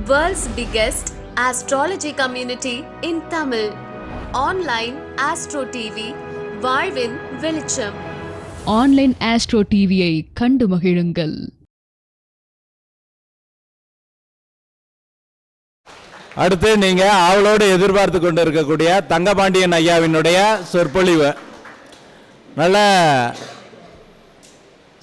World's biggest astrology community in Tamil. Online Astro TV, வாழ்வின் வெளிச்சம். Online astro டிவியை கண்டு மகிழுங்கள். அடுத்து நீங்க அவளோடு எதிர்பார்த்து கொண்டு இருக்கக்கூடிய தங்கபாண்டியன் ஐயாவினுடைய சொற்பொழிவு. நல்ல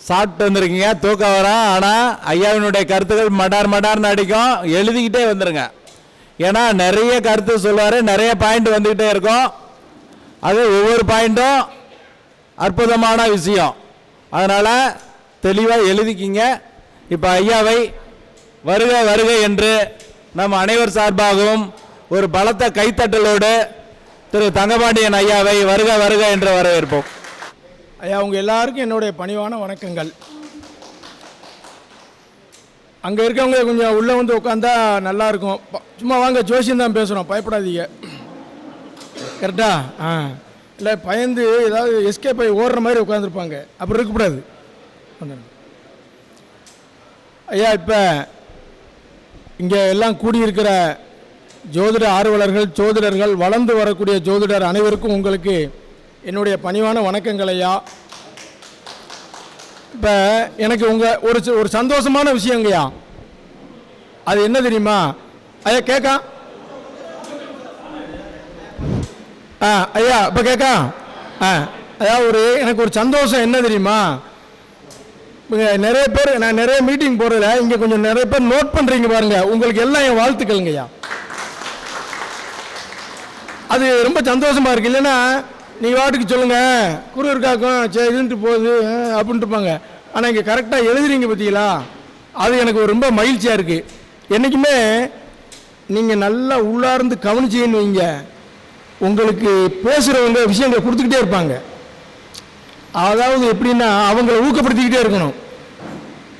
சாப்பிட்டு வந்திருக்கீங்க, தூக்கம் வரும். ஆனால் ஐயாவினுடைய கருத்துக்கள் மடார்னு அடிக்கும். எழுதிக்கிட்டே வந்துடுங்க. ஏன்னா நிறைய கருத்து சொல்லுவார், நிறைய பாயிண்ட் வந்துக்கிட்டே இருக்கும். அது ஒவ்வொரு பாயிண்ட்டும் அற்புதமான விஷயம். அதனால் தெளிவாக எழுதிக்கிங்க. இப்போ ஐயாவை வருக வருக என்று நம் அனைவர் சார்பாகவும் ஒரு பலத்த கைத்தட்டலோடு திரு தங்கபாண்டியன் ஐயாவை வருக வருக என்று வரவேற்போம். ஐயா, உங்கள் எல்லாருக்கும் என்னுடைய பணிவான வணக்கங்கள். அங்கே இருக்கவங்க கொஞ்சம் உள்ளே வந்து உட்காந்தா நல்லாயிருக்கும். சும்மா வாங்க, ஜோசியம் தான் பேசுகிறோம், பயப்படாதீங்க. கரெக்டா? இல்லை பயந்து ஏதாவது எஸ்கேப் ஆகி ஓடுற மாதிரி உட்காந்துருப்பாங்க, அப்படி இருக்கக்கூடாது. ஐயா, இப்போ இங்கே எல்லாம் கூடியிருக்கிற ஜோதிட ஆர்வலர்கள், ஜோதிடர்கள், வளர்ந்து வரக்கூடிய ஜோதிடர் அனைவருக்கும் உங்களுக்கு என்னுடைய பணிவான வணக்கங்கள் ஐயா. இப்போ எனக்கு ஒரு சந்தோஷமான விஷயங்கய்யா. அது என்ன தெரியுமா ஐயா? கேட்கா ஐயா, இப்போ கேட்கா ஐயா, எனக்கு ஒரு சந்தோஷம் என்ன தெரியுமா? நிறைய பேர், நான் நிறைய மீட்டிங் போகிறதில்ல, இங்கே கொஞ்சம் நிறைய பேர் நோட் பண்ணுறீங்க பாருங்க. உங்களுக்கு எல்லாம் என் வாழ்த்துக்கள்ங்கய்யா. அது ரொம்ப சந்தோஷமாக இருக்குது. இல்லைன்னா நீங்கள் வாட்டுக்கு சொல்லுங்கள், குரு இருக்காக்கும் சரி இதுன்ட்டு போகுது அப்படின்ட்டு இருப்பாங்க. ஆனால் இங்கே கரெக்டாக எழுதுறீங்க பார்த்தீங்களா, அது எனக்கு ரொம்ப மகிழ்ச்சியாக இருக்குது. என்றைக்குமே நீங்கள் நல்லா உள்ளார்ந்து கவனிச்சின்னு வைங்க, உங்களுக்கு பேசுகிறவங்க விஷயங்களை கொடுத்துக்கிட்டே இருப்பாங்க. அதாவது எப்படின்னா அவங்கள ஊக்கப்படுத்திக்கிட்டே இருக்கணும்.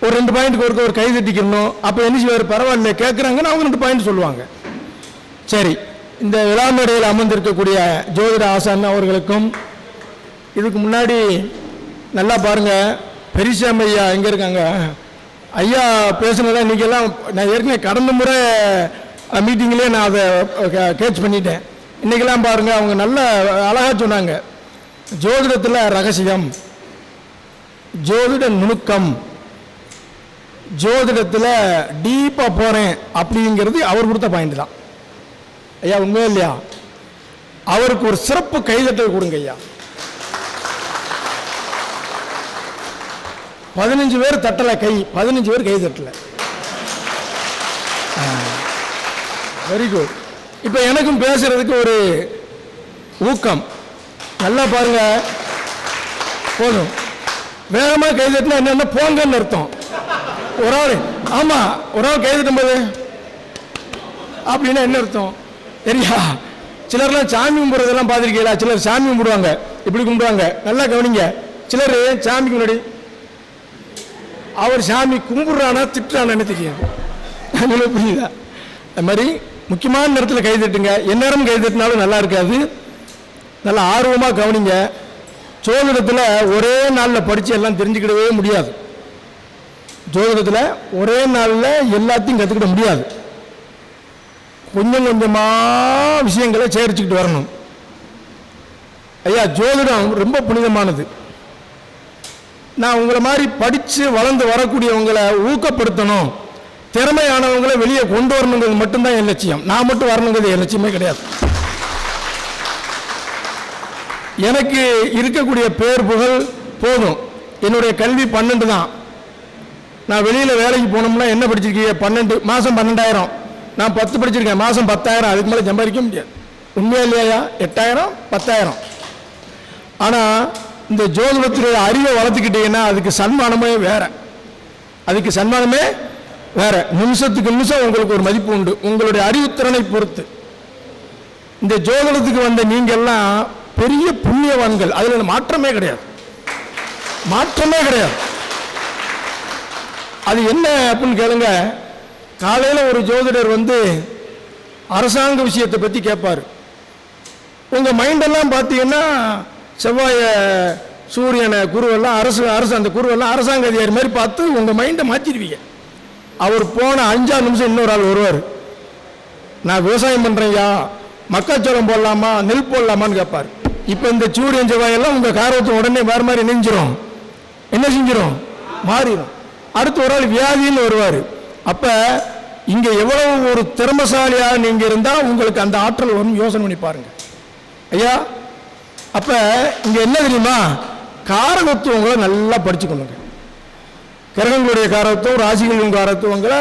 ஒரு 2 பாயிண்ட்டுக்கு ஒரு கை தட்டிக்கணும். அப்போ என்ன செய்வார், பரவாயில்ல கேட்குறாங்கன்னு அவங்க 2 பாயிண்ட் சொல்லுவாங்க. சரி, இந்த விழா மேடையில் அமர்ந்திருக்கக்கூடிய ஜோதிட ஆசான் அவர்களுக்கும், இதுக்கு முன்னாடி நல்லா பாருங்கள் பெரிசாமி ஐயா எங்கே இருக்காங்க, ஐயா பேசுனதான் இன்றைக்கெல்லாம் நான் ஏற்கனவே கடந்த முறை மீட்டிங்லேயே நான் அதை கேட்ச் பண்ணிட்டேன். இன்றைக்கெல்லாம் பாருங்கள் அவங்க நல்ல அழகாக சொன்னாங்க. ஜோதிடத்தில் ரகசியம், ஜோதிட நுணுக்கம், ஜோதிடத்தில் டீப்பாக போகிறேன் அப்படிங்கிறது அவர் கொடுத்த பாயிண்ட் தான் ஐயா. உண்மையா இல்லையா? அவருக்கு ஒரு சிறப்பு கைதட்டல் கொடுங்க ஐயா. 15 பேர் தட்டலை கை, 15 பேர் கை தட்டலை. Very good. இப்போ எனக்கும் பேசுறதுக்கு ஒரு ஊக்கம். நல்லா பாருங்க, போதும். வேகமாக கை தட்டினா என்னென்ன போங்கன்னு அர்த்தம். ஒரு ஆள், ஆமாம், ஒரு ஆள் கை தட்டும் போது அப்படின்னா என்ன அர்த்தம் சரியா? சிலர்லாம் சாமி கும்பிட்றதெல்லாம் பார்த்துருக்கீங்களா? சிலர் சாமி கும்பிடுவாங்க, இப்படி கும்பிடுவாங்க. நல்லா கவனிங்க. சிலர் சாமிக்கு முன்னாடி அவர் சாமி கும்பிட்றானா திட்டுறானு தெரியாது. உங்களுக்கு புரியுதா? அது மாதிரி முக்கியமான நேரத்தில் கை தட்டுங்க. எந்நேரம் கை தட்டினாலும் நல்லா இருக்காது. நல்லா ஆர்வமாக கவனிங்க. ஜோதிடத்தில் ஒரே நாளில் படித்து எல்லாம் தெரிஞ்சுக்கிடவே முடியாது. ஜோதிடத்தில் ஒரே நாளில் எல்லாத்தையும் கற்றுக்கிட முடியாது. கொஞ்சம் கொஞ்சமாக விஷயங்களை சேரிச்சுக்கிட்டு வரணும் ஐயா. ஜோதிடம் ரொம்ப புனிதமானது. நான் உங்களை மாதிரி படித்து வளர்ந்து வரக்கூடியவங்களை ஊக்கப்படுத்தணும், திறமையானவங்களை வெளியே கொண்டு வரணுங்கிறது மட்டும்தான் என் லட்சியம். நான் மட்டும் வரணுங்கிறது என் லட்சியமே கிடையாது. எனக்கு இருக்கக்கூடிய பேர் புகழ் போதும். என்னுடைய கல்வி 12 தான். நான் வெளியில் வேலைக்கு போனோம்னா என்ன படிச்சிருக்கீங்க? 12 மாதம் 12,000. நான் 10 படிச்சிருக்கேன், மாதம் 10,000. அதுக்கு மேலே சம்பாதிக்க முடியாது. உண்மையா இல்லையா? 8,000 10,000. ஆனால் இந்த ஜோதிடத்துடைய அறிவை வளர்த்துக்கிட்டீங்கன்னா அதுக்கு சன்மானமே வேற. அதுக்கு சன்மானமே வேற. நிமிஷத்துக்கு நிமிஷம் உங்களுக்கு ஒரு மதிப்பு உண்டு, உங்களுடைய அறிவுத்திறனை பொறுத்து. இந்த ஜோதிடத்துக்கு வந்த நீங்கள்லாம் பெரிய புண்ணியவான்கள். அதில் மாற்றமே கிடையாது, மாற்றமே கிடையாது. அது என்ன அப்படின்னு கேளுங்க. காலையில் ஒரு ஜோதிடர் வந்து அரசாங்க விஷயத்தை பற்றி கேட்பார். உங்கள் மைண்டெல்லாம் பார்த்தீங்கன்னா செவ்வாய சூரியனை குருவெல்லாம் அரசு அந்த குருவெல்லாம் அரசாங்க அதிகாரி மாதிரி பார்த்து உங்கள் மைண்டை மாற்றிடுவீங்க. அவர் போன 5 நிமிஷம் இன்னொரு ஆள் வருவார். நான் விவசாயம் பண்ணுறேன்யா, மக்காச்சோளம் போடலாமா, நெல் போடலாமான்னு கேட்பார். இப்போ இந்த சூரியன் செவ்வாயெல்லாம் உங்கள் காரவத்தை உடனே வேறு மாதிரி நெஞ்சிரும், என்ன செஞ்சிடும், மாறிடும். அடுத்து ஒரு ஆள் வியாதின்னு வருவார். அப்போ இங்கே எவ்வளவு ஒரு திறமசாலியாக நீங்கள் இருந்தால் உங்களுக்கு அந்த ஆற்றல் வரும், யோசனை பண்ணி பாருங்க ஐயா. அப்போ இங்கே என்ன தெரியுமா, காரகத்துவங்களை நல்லா படிச்சுக்கணுங்க. கிரகங்களுடைய காரகத்துவம், ராசிகளின் காரகத்துவங்களை,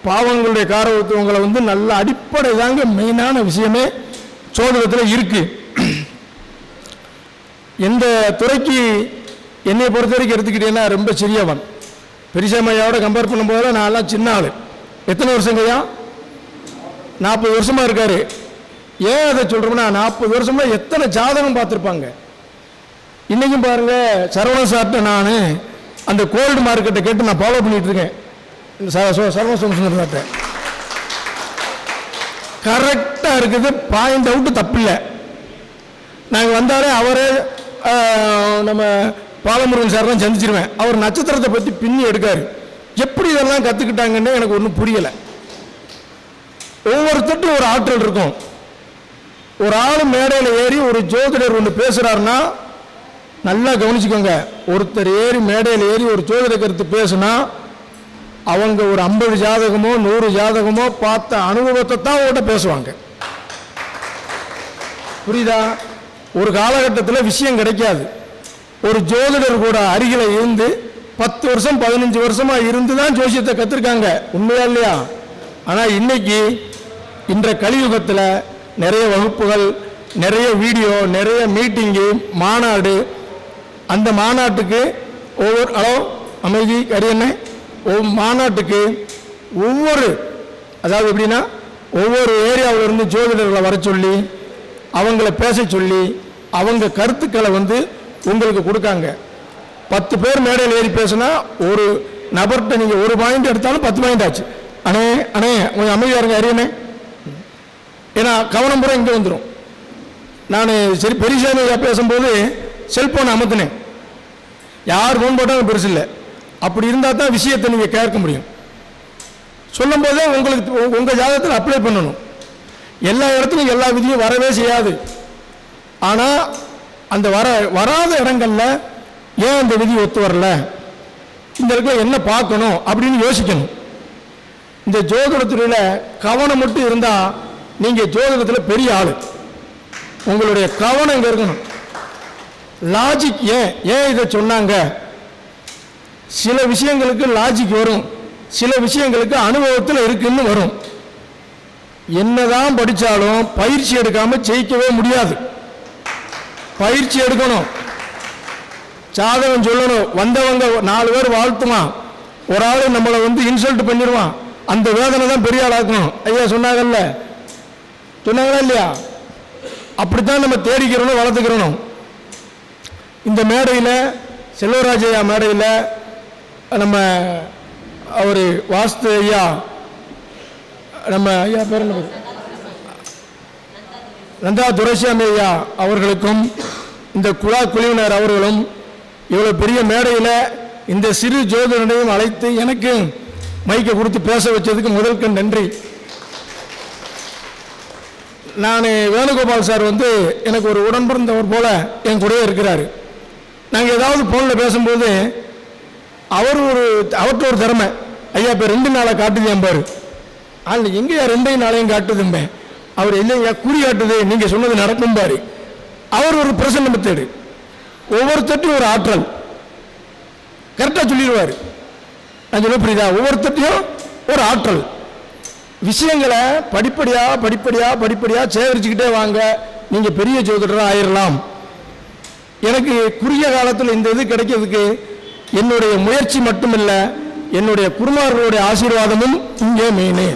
பாவங்களுடைய காரகத்துவங்களை நல்ல அடிப்படை தாங்க மெயினான விஷயமே சோதனத்தில் இருக்கு. எந்த துறைக்கு என்னை பொறுத்த வரைக்கும் எடுத்துக்கிட்டேன்னா ரொம்ப சிறியவன். பெரிசாமையோட கம்பேர் பண்ணும்போது நான் எல்லாம் சின்ன ஆள். எத்தனை வருஷங்கய்யா? 40 வருஷமா இருக்காரு. ஏன் அதை சொல்றோம்னா 40 வருஷமா எத்தனை ஜாதகம் பார்த்துருப்பாங்க. இன்னைக்கும் பாருங்க, சரவண சார்ட்ட நான் அந்த கோல்டு மார்க்கெட்டை கேட்டு நான் ஃபாலோ பண்ணிட்டு இருக்கேன். சரவண சார்ட்ட கரெக்டாக இருக்குது, பாயிண்ட் அவுட்டு தப்பில்லை. நாங்கள் வந்தாலே அவரே நம்ம பாலமுருகன் சார் தான் சந்திச்சிருவேன். அவர் நட்சத்திரத்தை பற்றி பின்னி எடுக்காரு. எப்படி இதெல்லாம் கற்றுக்கிட்டாங்கன்னு எனக்கு ஒன்றும் புரியலை. ஒவ்வொருத்தட்டும் ஒரு ஆற்றல் இருக்கும். ஒரு ஆள் மேடையில் ஏறி ஒரு ஜோதிடர் ஒன்று பேசுகிறாருன்னா நல்லா கவனிச்சுக்கோங்க. ஒருத்தர் ஏறி மேடையில் ஏறி ஒரு ஜோதிட கருத்து பேசுனா அவங்க ஒரு 50 ஜாதகமோ 100 ஜாதகமோ பார்த்த அனுபவத்தை தான் அவங்கள்ட்ட பேசுவாங்க. புரியுதா? ஒரு காலகட்டத்தில் விஷயம் கிடைக்காது. ஒரு ஜோதிடர் கூட அருகில் இருந்து 10 வருஷம் 15 வருஷமா இருந்து தான் ஜோசியத்தை கற்றுருக்காங்க. உண்மையா இல்லையா? ஆனால் இன்னைக்கு இன்றைய கலியுகத்தில் நிறைய வகுப்புகள், நிறைய வீடியோ, நிறைய மீட்டிங்கு, மாநாடு. அந்த மாநாட்டுக்கு ஒவ்வொரு அமைதி கரியண்ணே மாநாட்டுக்கு அதாவது எப்படின்னா ஒவ்வொரு ஏரியாவில் இருந்து ஜோதிடர்களை வர சொல்லி அவங்கள பேச சொல்லி அவங்க கருத்துக்களை உங்களுக்கு கொடுக்காங்க. 10 பேர் மேடையில் ஏறி பேசுனா ஒரு நபர்கிட்ட நீங்கள் ஒரு பாயிண்ட் எடுத்தாலும் 10 பாயிண்ட் ஆச்சு. அண்ணே அண்ணே கொஞ்சம் அமைதியாக இருங்க அறியண்ணே. ஏன்னா கவனம் பூரா இங்கே வந்துடும். நான் சரி பெரியசாமியா பேசும்போது செல்போனை அமர்த்தினேன். யார் ஃபோன் போட்டாலும் பெருசு இல்லை. அப்படி இருந்தால் தான் விஷயத்தை நீங்கள் கேட்க முடியும். சொல்லும் போதே உங்களுக்கு உங்கள் ஜாதகத்தில் அப்ளை பண்ணணும். எல்லா இடத்துலையும் எல்லா விதியும் வரவே செய்யாது. ஆனால் அந்த வராத இடங்கள்ல ஏன் அந்த விதி ஒத்து வரல, இந்த இடத்துல என்ன பார்க்கணும் அப்படின்னு யோசிக்கணும். இந்த ஜோதிடத்துறையில் கவனம் மட்டும் இருந்தால் நீங்கள் ஜோதிடத்தில் பெரிய ஆள். உங்களுடைய கவனம் இங்கே இருக்கணும். லாஜிக் ஏன் இதை சொன்னாங்க. சில விஷயங்களுக்கு லாஜிக் வரும், சில விஷயங்களுக்கு அனுபவத்தில் இருக்குன்னு வரும். என்னதான் படித்தாலும் பயிற்சி எடுக்காம ஜெயிக்கவே முடியாது. பயிற்சி எடுக்கணும், ஜாதகம் சொல்லணும். வந்தவங்க 4 பேர் வாழ்த்துவான், ஒரு ஆள் நம்மளை இன்சல்ட் பண்ணிடுவான். அந்த வேதனை தான் பெரிய ஆளாக்கணும். ஐயா சொன்னாங்கல்ல, சொன்னாங்களா இல்லையா? அப்படித்தான் நம்ம தேடிக்கிறோம், வளர்த்துக்கிறோம். இந்த மேடையில் செல்வராஜையா மேடையில் நம்ம அவர் வாஸ்து ஐயா, நம்ம ஐயா பேர் என்ன, நந்தா துரைசாமி ஐயா அவர்களுக்கும் இந்த குழுவினர் அவர்களும் இவ்வளோ பெரிய மேடையில் இந்த சிறு ஜோதிடனையும் அழைத்து எனக்கு மைக்கை கொடுத்து பேச வச்சதுக்கு முதல்க்கு நன்றி. நான் வேணுகோபால் சார் எனக்கு ஒரு உடன்பிறந்தவர் போல என் கூடவே இருக்கிறாரு. நாங்கள் ஏதாவது ஃபோனில் பேசும்போது அவர்கிட்ட ஒரு திறமை, ஐயா இப்போ 2 நாளாக காட்டுது பாரு. ஆனால் எங்கேயா 2 நாளையும் காட்டுதும்பேன். அவர் இல்லையா குறி காட்டுது, நீங்கள் சொன்னது நடக்கும் பாரு. அவர் ஒரு பிரசன்ன மெத்தேடு, ஒவ்வொருத்தட்டையும் ஒரு ஆற்றல் கரெக்டாக சொல்லிடுவார். நான் சொல்ல புரியுதா? ஒவ்வொருத்தட்டையும் ஒரு ஆற்றல். விஷயங்களை படிப்படியாக சேகரிச்சுக்கிட்டே வாங்க, நீங்கள் பெரிய ஜோதிடராக ஆயிடலாம். எனக்கு குறுகிய காலத்தில் இந்த இது கிடைக்கிறதுக்கு என்னுடைய முயற்சி மட்டுமில்லை, என்னுடைய குருமார்களுடைய ஆசீர்வாதமும் இங்கே மெயினு.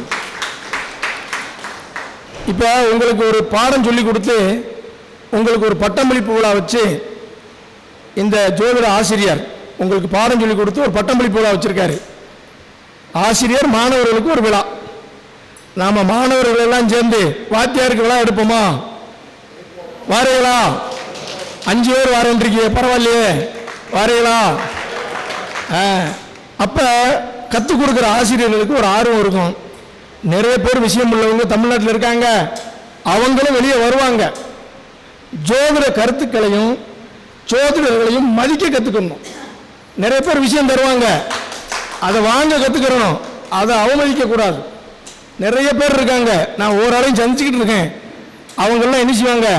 இப்போ உங்களுக்கு ஒரு பாடம் சொல்லி கொடுத்து உங்களுக்கு ஒரு பட்டமளிப்பு விழா வச்சு இந்த ஜோதிட ஆசிரியர் உங்களுக்கு பாடம் சொல்லி கொடுத்து ஒரு பட்டமளிப்பு விழா வச்சிருக்காரு. ஆசிரியர் மாணவர்களுக்கு ஒரு விழா. நாம மாணவர்கள் எல்லாம் சேர்ந்து வாத்தியாருக்கு விழா எடுப்போமா? வாரீங்களா? 5 பேர் வாரேன்றிருக்கீங்க, பரவாயில்லையே, வாரீங்களா? அப்ப கற்றுக் கொடுக்குற ஆசிரியர்களுக்கு ஒரு ஆர்வம் இருக்கும். நிறைய பேர் விஷயம் உள்ளவங்க தமிழ்நாட்டில் இருக்காங்க, அவங்களும் வெளியே வருவாங்க. ஜோதிட கருத்துக்களையும் ஜோதிடர்களையும் மதிக்க கற்றுக்கணும். நிறைய பேர் விஷயம் தருவாங்க, அதை வாங்க கற்றுக்கிறணும், அதை அவமதிக்கக்கூடாது. நிறைய பேர் இருக்காங்க, நான் ஓராளையும் சந்திச்சுக்கிட்டு இருக்கேன், அவங்கெல்லாம் என்ன செய்வாங்க,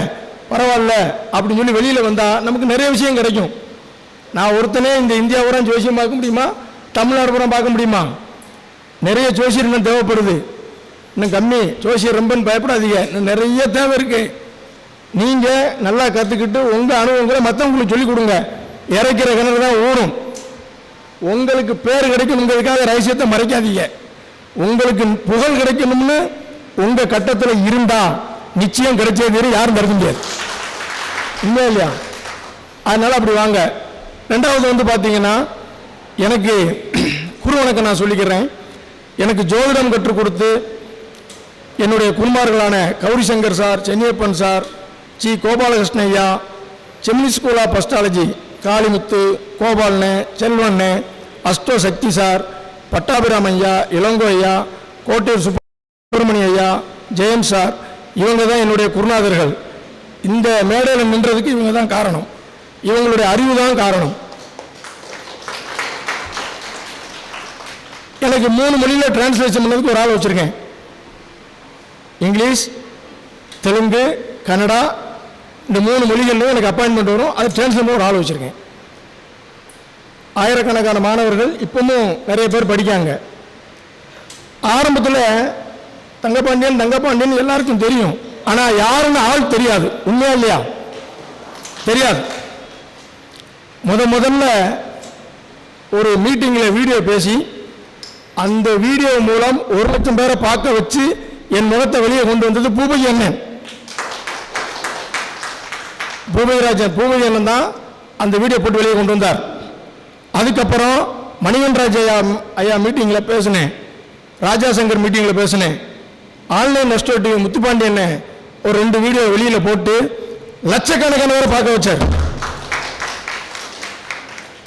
பரவாயில்ல அப்படின்னு சொல்லி வெளியில் வந்தால் நமக்கு நிறைய விஷயம் கிடைக்கும். நான் ஒருத்தனே இந்த இந்தியா பூரா ஜோசியம் பார்க்க முடியுமா, தமிழ்நாடு பூரா பார்க்க முடியுமா? நிறைய ஜோசியர் இன்னும் தேவைப்படுது. இன்னும் கம்மி ஜோசியர் ரொம்பன்னு பயப்படாதீங்க, இன்னும் நிறைய தேவை இருக்கு. நீங்கள் நல்லா கற்றுக்கிட்டு உங்கள் அனுபவங்களை மற்றவங்களுக்கு சொல்லிக் கொடுங்க. இறைக்கிற கிணறு தான் ஊறும். உங்களுக்கு பேர் கிடைக்கணுங்கிறதுக்காக ரகசியத்தை மறைக்காதீங்க. உங்களுக்கு புகழ் கிடைக்கணும்னு உங்கள் கட்டத்தில் இருந்தால் நிச்சயம் கிடைச்சது யாரும் தடுக்க முடியாது. இல்லை இல்லையா? அதனால் அப்படி வாங்க. ரெண்டாவது பார்த்தீங்கன்னா, எனக்கு குரு வணக்கம் நான் சொல்லிக்கிறேன். எனக்கு ஜோதிடம் கற்றுக் கொடுத்து என்னுடைய குருமார்களான Gowri Shankar sir, Chenniappan sir, C Gopalakrishna ஐயா, Gemini school of astrology Kalimuthu, கோபால்னு, செல்வண்ணு, அஸ்டோ சக்தி சார், பட்டாபிராம் ஐயா, இளங்கோ ஐயா, கோட்டையூர் சுப்பிரமணிய ஐயா, ஜெயன் சார், இவங்க தான் என்னுடைய குருநாதர்கள். இந்த மேடையில் நின்றதுக்கு இவங்க தான் காரணம், இவங்களுடைய அறிவு தான் காரணம். எனக்கு 3 மொழியில் டிரான்ஸ்லேஷன் பண்ணதுக்கு ஒரு ஆள் வச்சுருக்கேன். இங்கிலீஷ், தெலுங்கு, கன்னடா, இந்த 3 மொழிகளில் எனக்கு அப்பாயின்மெண்ட் வரும். அது டிரான்ஸ்லேட் பண்ண ஒரு ஆள் வச்சுருக்கேன். ஆயிரக்கணக்கான மாணவர்கள் இப்பவும் நிறைய பேர் படிக்காங்க. ஆரம்பத்தில் தங்கப்பாண்டியன் எல்லாருக்கும் தெரியும், ஆனால் யாருன்னு ஆள் தெரியாது. உண்மையா இல்லையா? தெரியாது. முதல்ல ஒரு மீட்டிங்கில் வீடியோ பேசி அந்த வீடியோ மூலம் 1 லட்சம் பேரை பார்க்க வச்சு என் முகத்தை வெளியே கொண்டு வந்தது பூபதி அண்ணன். பூபதி அண்ணன் தான் அந்த வீடியோ போட்டு வெளியே கொண்டு வந்தார். அதுக்கப்புறம் மணிகண்டராஜ் ஐயா மீட்டிங்கில் பேசினேன், ராஜா சங்கர் மீட்டிங்கில் பேசினேன், ஆன்லைன் நெஸ்டோ டிவி முத்துப்பாண்டியன் ஒரு 2 வீடியோ வெளியில் போட்டு லட்சக்கணக்கான பேரை பார்க்க வச்சார்.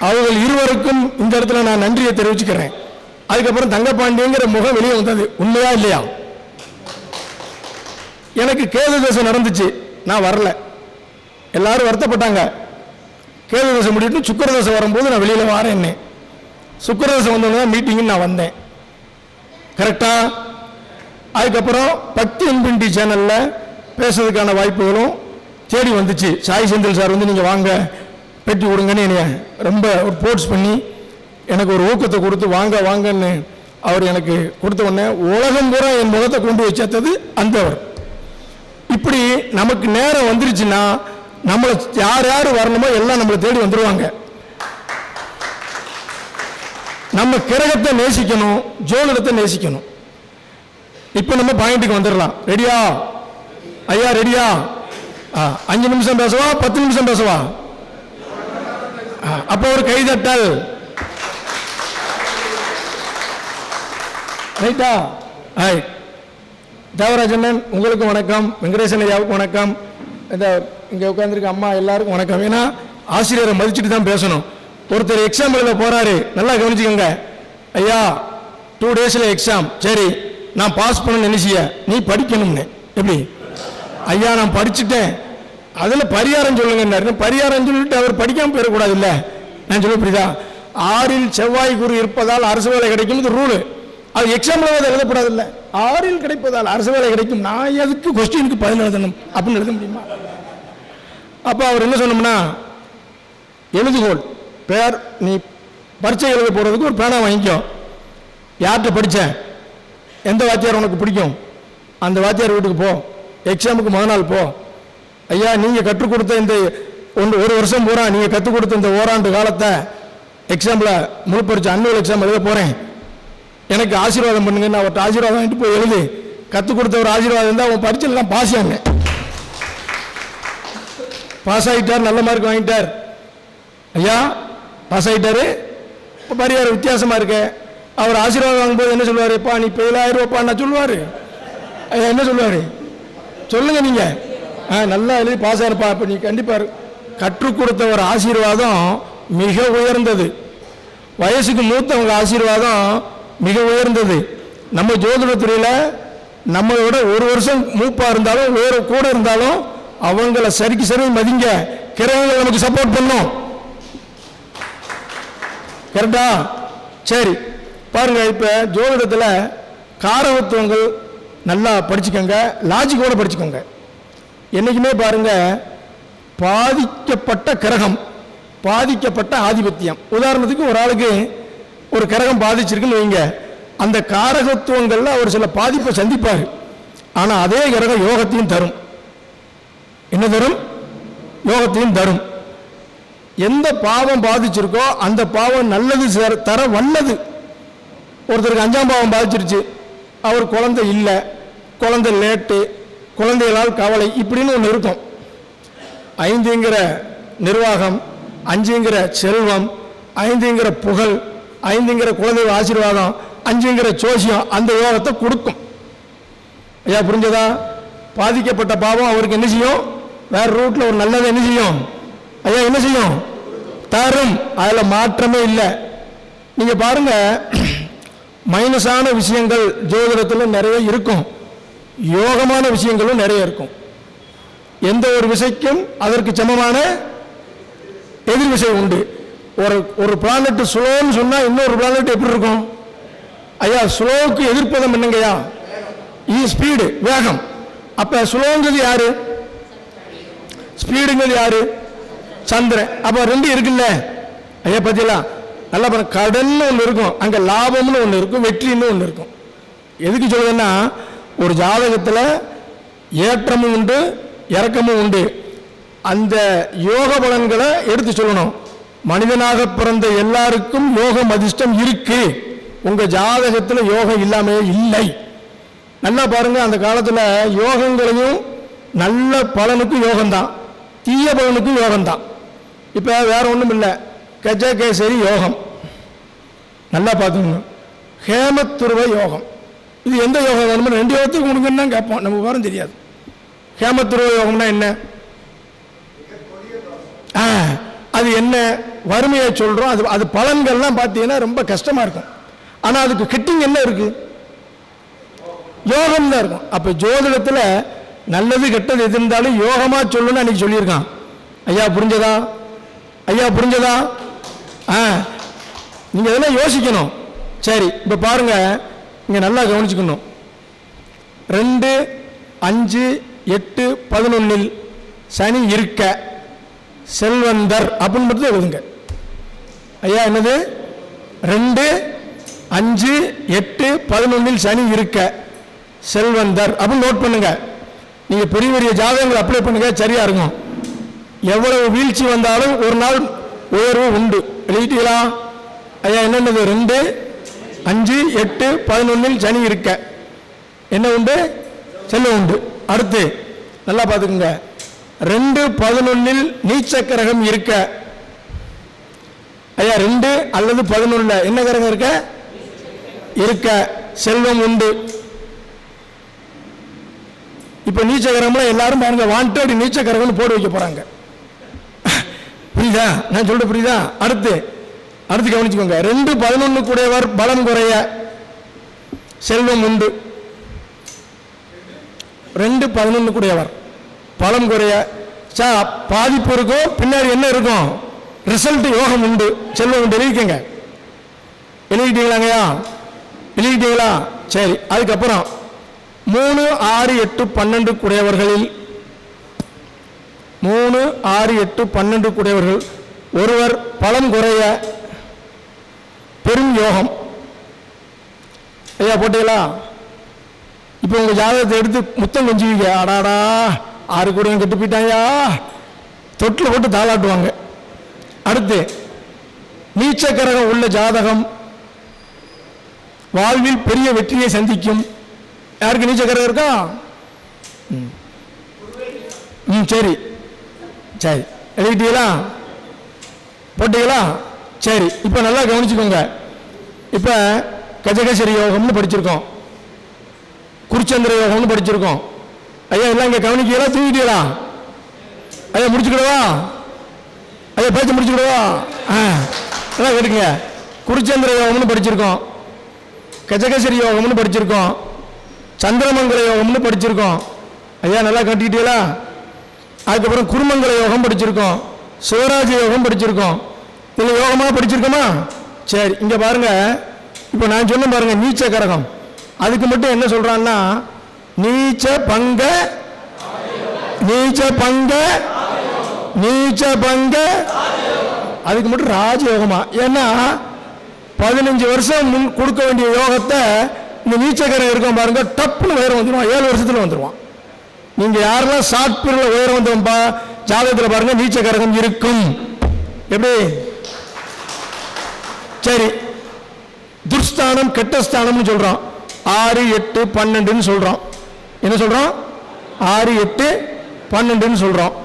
அவர்கள் இருவருக்கும் இந்த இடத்துல நான் நன்றியை தெரிவிச்சுக்கிறேன். அதுக்கப்புறம் தங்கப்பாண்டியங்கிற முகம் வெளியே வந்தது. உண்மையா இல்லையா? எனக்கு கேது தசை நடந்துச்சு, நான் வரல. எல்லாரும் வருத்தப்பட்டாங்க. கேது தசை முடிட்டு சுக்கிர தசை வரும்போது நான் வெளியில் வரேன். சுக்கிர தசை வந்தோன்னா மீட்டிங்கு நான் வந்தேன். கரெக்டா? அதுக்கப்புறம் பக்தி இன்பினிட்டி சேனலில் பேசுறதுக்கான வாய்ப்புகளும் தேடி வந்துச்சு. சாய் செந்தில் சார் வந்து நீங்கள் வாங்க பேட்டி கொடுங்கன்னு என்னை ரொம்ப ஒரு போர்ட்ஸ் பண்ணி எனக்கு ஒரு ஊக்கத்தை கொடுத்து வாங்கன்னு அவர் எனக்கு கொடுத்த உடனே உலகம் பூரா என் முகத்தை கொண்டு வச்சது அந்தவர். இப்படி நமக்கு நேரம் வந்துருச்சுன்னா நம்மளை யார் வரணுமோ எல்லாம் நம்மளை தேடி வந்துடுவாங்க. நம்ம கிரகத்தை நேசிக்கணும், ஜோதிடத்தை நேசிக்கணும். இப்போ நம்ம பாயிண்ட்டுக்கு வந்துடலாம். ரெடியா ஐயா? ரெடியா? 5 நிமிஷம் பேசவா, 10 நிமிஷம் பேசவா? அப்போ ஒரு கைதட்டல். ரைட்டா? தேவராஜன் உங்களுக்கு வணக்கம், வெங்கடேசன் ஐயாவுக்கு வணக்கம், இந்த இங்கே உட்காந்துருக்க அம்மா எல்லாருக்கும் வணக்கம். ஏன்னா ஆசிரியரை மதிச்சுட்டு தான் பேசணும். ஒருத்தர் எக்ஸாம் எழுத போறாரு, நல்லா கவனிச்சுக்கோங்க. ஐயா 2 டேஸில் எக்ஸாம், சரி நான் பாஸ் பண்ண நினைச்சிய, நீ படிக்கணும்னு. எப்படி? ஐயா நான் படிச்சுட்டேன், அதில் பரிகாரம் சொல்லுங்க. பரிகாரம் சொல்லிட்டு அவர் படிக்காமல் போயிடக்கூடாது. இல்லை நான் சொல்ல புரியுதா? 6இல் செவ்வாய் குரு இருப்பதால் அரசு வேலை கிடைக்கும் ரூலு. அது எக்ஸாம்பிள் அதை எழுதப்படாது. இல்லை 6இல் கிடைப்பதால் அரசு வேலை கிடைக்கும். நான் எதுக்கு கொஸ்டினுக்கு 10 எழுதணும் அப்படின்னு எழுத முடியுமா? அப்போ அவர் என்ன சொன்னோம்னா, எழுதுகோள் பேர், நீ பரீட்சை எழுத போகிறதுக்கு ஒரு பேனா வாங்கிக்கோ. யார்கிட்ட படித்தேன், எந்த வாத்தியார் உனக்கு பிடிக்கும், அந்த வாத்தியார் வீட்டுக்கு போ, எக்ஸாமுக்கு முதல் நாள் போ. ஐயா நீங்கள் கற்றுக் கொடுத்த இந்த 1 வருஷம் பூரா நீங்கள் கற்றுக் கொடுத்த இந்த ஓராண்டு காலத்தை எக்ஸாம்பிள் முழு பரீட்சை அன்னுவல் எக்ஸாம் எழுத போகிறேன், எனக்கு ஆசீர்வாதம் பண்ணுங்க. நான் அவர்கிட்ட ஆசீர்வாதம் வாங்கிட்டு போய் எழுது. கற்றுக் கொடுத்த ஒரு ஆசீர்வாதம் இருந்தால் அவன் பரீட்சைலாம் பாஸ் ஆனேன். பாஸ் ஆகிட்டார், நல்ல மார்க் வாங்கிட்டார். ஐயா பாஸ் ஆகிட்டாரு. இப்போ பரிகாரம் வித்தியாசமாக இருக்கு. அவர் ஆசீர்வாதம் வாங்கும்போது என்ன சொல்லுவார்? எப்பா நீ ₹10,000 நான் சொல்லுவார். ஐயா என்ன சொல்லுவார் சொல்லுங்க நீங்கள்? நல்லா எழுதி பாஸ் ஆயிருப்பா. இப்போ நீ கண்டிப்பாக கற்றுக் கொடுத்த ஒரு ஆசீர்வாதம் மிக உயர்ந்தது. வயசுக்கு மூத்தவங்க ஆசீர்வாதம் மிக உயர்ந்தது. நம்ம ஜோதிடத்துறையில் நம்மளோட ஒரு வருஷம் மூப்பாக இருந்தாலும் வேறு கூட இருந்தாலும் அவங்கள சரிக்கு சரி மதிங்க. கிரகங்கள் நமக்கு சப்போர்ட் பண்ணும். கரெக்டா? சரி பாருங்க, இப்போ ஜோதிடத்தில் காரகத்துவங்கள் நல்லா படிச்சுக்கோங்க, லாஜிக்கோட படிச்சுக்கோங்க. என்றைக்குமே பாருங்க, பாதிக்கப்பட்ட கிரகம், பாதிக்கப்பட்ட ஆதிபத்தியம். உதாரணத்துக்கு ஒரு ஆளுக்கு ஒரு கிரகம் பாதிச்சிருக்குன்னு வைங்க, அந்த காரகத்துவங்களில் அவர் சில பாதிப்பை சந்திப்பார். ஆனால் அதே கிரகம் யோகத்தையும் தரும். என்ன தரும்? யோகத்தையும் தரும். எந்த பாவம் பாதிச்சிருக்கோ அந்த பாவம் நல்லது தர வல்லது. ஒருத்தருக்கு 5ஆம் பாவம் பாதிச்சிருச்சு, அவர் குழந்தை இல்லை, குழந்தை லேட்டு, குழந்தைகளால் கவலை, இப்படின்னு ஒன்று இருக்கும். 5ங்கிற நிர்வாகம், 5ங்கிற செல்வம், 5ங்கிற புகழ், 5ங்கிற குழந்தை ஆசீர்வாதம், 5ங்கிற ஜோசியம் அந்த யோகத்தை கொடுக்கும். ஐயா புரிஞ்சதா? பாதிக்கப்பட்ட பாவம் அவருக்கு என்ன செய்யும்? வேற ரூட்ல ஒரு நல்லதை என்ன செய்யும்? ஐயா என்ன செய்யும்? தரும். அதில் மாற்றமே இல்லை. நீங்க பாருங்க, மைனஸான விஷயங்கள் ஜோதிடத்தில் நிறைய இருக்கும், யோகமான விஷயங்களும் நிறைய இருக்கும். எந்த ஒரு விசைக்கும் அதற்கு சமமான எதிர் விசை உண்டு. ஒரு பிளானட் ஸ்லோன்னு சொன்னா இன்னொரு பிளானட் எப்படி இருக்கும்? ஐயா ஸ்லோவுக்கு எதிர்ப்பதம் என்னங்கய்யா? ஸ்பீடு, வேகம். அப்ப ஸ்லோங்கிறது யாரு? ஸ்பீடுங்கிறது யாரு? சந்திரன். அப்ப ரெண்டு இருக்குல்ல ஐயா, பத்தியா? நல்லா பாருங்க, கடன்னு ஒன்று இருக்கும், அங்க லாபம்னு ஒன்று இருக்கும், வெற்றின்னு ஒன்று இருக்கும். எதுக்கு சொல்றதுன்னா, ஒரு ஜாதகத்தில் ஏற்றமும் உண்டு இறக்கமும் உண்டு. அந்த யோக பலன்களை எடுத்து சொல்லணும். மனிதனாக பிறந்த எல்லாருக்கும் யோகம் அதிர்ஷ்டம் இருக்கு. உங்க ஜாதகத்தில் யோகம் இல்லாமே இல்லை. நல்லா பாருங்க, அந்த காலத்தில் யோகங்களையும் நல்ல பலனுக்கும் யோகம்தான், தீய பலனுக்கும் யோகம்தான். இப்போ வேற ஒன்றும் இல்லை, கஜகேசரி யோகம் நல்லா பார்த்துக்கணும். ஹேமத்துருவ யோகம், இது எந்த யோகம் வேணுமோ 2 யோகத்துக்கு கொடுங்கன்னு தான் கேட்போம், நமக்கு வரும் தெரியாது. ஹேமத்துருவ யோகம்னா என்ன? அது என்ன? வறுமையை சொல்கிறோம். அது பலன்கள்லாம் பார்த்தீங்கன்னா ரொம்ப கஷ்டமாக இருக்கும். ஆனால் அதுக்கு கிட்டிங் என்ன இருக்கு? யோகம் தான் இருக்கும். அப்போ ஜோதிடத்தில் நல்லது கெட்டது எது இருந்தாலும் யோகமாக சொல்லணும்னு அன்னைக்கு சொல்லியிருக்கான். ஐயா புரிஞ்சதா? ஐயா புரிஞ்சதா? நீங்கள் இதெல்லாம் யோசிக்கணும். சரி, இப்போ பாருங்க, இங்கே நல்லா கவனிச்சுக்கணும். 2, 5, 8, 11 சனி இருக்க செல்வந்தர் அப்படின்னு மட்டும் எழுதுங்க. ஐயா என்னது? 2, 5, 8, 11 சனி இருக்க செல்வந்தர் அப்படின்னு நோட் பண்ணுங்க. நீங்க பெரிய பெரிய ஜாதகங்கள் அப்ளை பண்ணுங்க, சரியா இருக்கும். எவ்வளவு வீழ்ச்சி வந்தாலும் ஒரு நாள் உயர்வு உண்டு. எழுதிட்டீங்களா? ஐயா என்னென்னது? 2, 5, 8, 11 சனி இருக்க என்ன உண்டு? செல்வம் உண்டு. அடுத்து நல்லா பார்த்துக்குங்க, 2, 11 நீச்ச கிரகம் இருக்க. ஐயா 2 அல்லது 11 என்ன கிரகம் இருக்க? இருக்க செல்வம் உண்டு. இப்ப நீச்ச கிரகம்ல எல்லாரும் பாருங்க, வாண்டட் நீச்ச கிரகம்னு போட்டு வைக்க போறாங்க. புரியுதா நான் சொல்ற? புரியுதா? அடுத்து கவனிச்சுக்கோங்க. 2, 11 கூடையவர் பலம் குறைய செல்வம் உண்டு. 2, 11 கூடையவர் பலம் குறைய பாதிப்பு இருக்கும், பின்னாடி என்ன இருக்கும்? ரிசல்ட் யோகம் உண்டு, செல்வம் உண்டு. எழுதிக்கங்க. எழுதிட்டீங்களாங்கய்யா? எழுதிட்டீங்களா? சரி. அதுக்கப்புறம் 3, 6, 8, 12 கூடையவர்களில் 3, 6, 8, 12 கூடையவர்கள் ஒருவர் பலம் குறைய பெரும் யோகம். ஐயா போட்டீங்களா? இப்போ உங்க ஜாதகத்தை எடுத்து முத்தம் கொஞ்சுவீங்க. அடாடா 6 கூட கெட்டு போயிட்டாயா, தொட்டில் போட்டு தாளாட்டுவாங்க. அடுத்து நீச்ச கிரகம் உள்ள ஜாதகம் வாழ்வில் பெரிய வெற்றியை சந்திக்கும். யாருக்கு நீச்ச கிரகம் இருக்கா? சரி சரி, எழுதிட்டீங்களா? போட்டீங்களா? சரி. இப்போ நல்லா கவனிச்சுக்கோங்க. இப்போ கஜகேசரி யோகம்னு படிச்சிருக்கோம், குருச்சந்திர யோகம்னு படிச்சிருக்கோம். ஐயா எல்லாம் இங்கே கவனிக்கலாம், தூங்கிட்டீங்களா? ஐயா முடிச்சுக்கிடவா? ஐயா பேச்சு முடிச்சுக்கிடவா? நல்லா கேட்டுங்க. குருச்சந்திர யோகம்னு படிச்சிருக்கோம், கஜகசரி யோகம்னு படிச்சிருக்கோம், சந்திரமங்கல யோகம்னு படிச்சிருக்கோம். ஐயா நல்லா கட்டிக்கிட்டீங்களா? அதுக்கப்புறம் குருமங்கல யோகம் படிச்சிருக்கோம், சிவராஜ யோகம் படிச்சிருக்கோம். இதில் யோகமாக படிச்சிருக்கோமா? சரி, இங்கே பாருங்க. இப்போ நான் சொன்ன பாருங்க, நீச்ச கரகம். அதுக்கு மட்டும் என்ன சொல்றான்னா, நீச்ச பங்க நீச்ச பங்க நீச்ச பங்க, அதுக்கு மட்டும் ராஜயோகமா. ஏன்னா 15 வருஷம் முன் கொடுக்க வேண்டிய யோகத்தை இந்த நீச்சக்கரம் இருக்கும் பாருங்க, டப்புன்னு உயரம் வந்துடுவான், 7 வருஷத்துல வந்துடுவான். நீங்க யாரெல்லாம் ஷார்ட் பீரியட்ல உயரம் வந்தோம்பா ஜாதகத்தில் பாருங்க, நீச்சக்கரகம் இருக்கும். எப்படி? சரி, துர்ஸ்தானம் கெட்ட ஸ்தானம்னு சொல்றோம், 6, 8, 12ன்னு சொல்றோம். என்ன சொல்றோம்? 6, 8, 12ன்னு சொல்றோம்.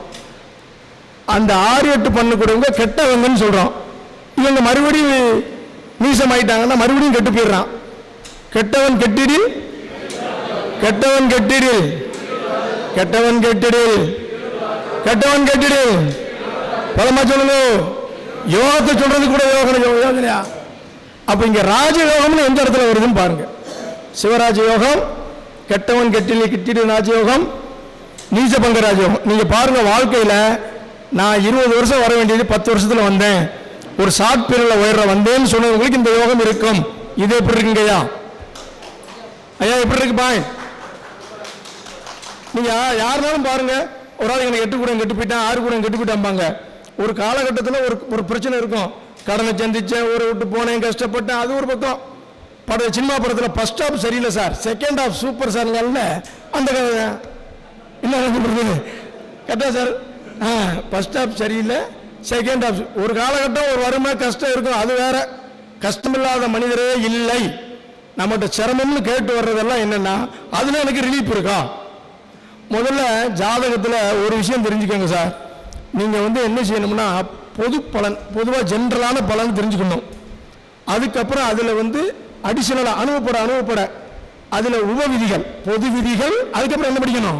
அந்த 6, 8, 12 கூடவங்க கெட்டவங்கன்னு சொல்றோம். இவங்க மறுபடியும் நீசம் ஆயிட்டாங்கன்னா மறுபடியும் கெட்டு போயிடுறான். கெட்டவன் கெட்டிடில் கெட்டவன் கெட்டிடில் கெட்டவன் கெட்டிடில் கெட்டவன் கெட்டிடில். பலமா சொல்லுங்க. யோகத்தை சொல்றது கூட யோகனையா? அப்ப இங்க ராஜயோகம்னு எந்த இடத்துல வருதுன்னு பாருங்க. சிவராஜ யோகம், கெட்டவன் கெட்டில் கிட்டிடு ராஜயோகம், நீசபங்க ராஜயோகம். நீங்க பாருங்க, வாழ்க்கையில நான் 20 வருஷம் வர வேண்டியது 10 வருஷத்துல வந்தேன், ஒரு ஷார்ட் பீரியட்ல உயர்ற வந்தேன்னு சொன்னவங்களுக்கு இந்த யோகம் இருக்கும். இது எப்படி இருக்குங்கய்யா? ஐயா எப்படி இருக்கு பாய்? நீங்க யாருனாலும் பாருங்க, ஒரு ஆள் எனக்கு 8 கூட கெட்டு போயிட்டான், 6 கூட கெட்டு போயிட்டாம்பாங்க. ஒரு காலகட்டத்தில் ஒரு பிரச்சனை இருக்கும், கடனை சந்திச்சேன், ஊரை விட்டு போனேன், கஷ்டப்பட்டேன், அது ஒரு பக்கம். சினிமா படத்தில் ஃபர்ஸ்ட் ஹாஃப் சரியில்லை sir, second half super sir, அந்த என்ன கரெக்டா சார்? ஃபர்ஸ்ட் ஹாஃப் சரியில்லை, செகண்ட் ஹாஃப். ஒரு காலகட்டம் ஒரு வறுமை கஷ்டம் இருக்கும், அது வேற. கஷ்டமில்லாத மனிதரே இல்லை. நம்மகிட்ட சிரமம்னு கேட்டு வர்றதெல்லாம் என்னன்னா, அதுல எனக்கு ரிலீஃப் இருக்கா? முதல்ல ஜாதகத்தில் ஒரு விஷயம் தெரிஞ்சுக்கோங்க சார். நீங்க என்ன செய்யணும்னா, பொது பலன், பொதுவாக ஜென்ரலான பலன் தெரிஞ்சுக்கணும். அதுக்கப்புறம் அதுல அடிஷனலா அனுபவப்பட அதுல உபவிதிகள், பொது விதிகள், அதுக்கப்புறம் என்ன படிக்கணும்?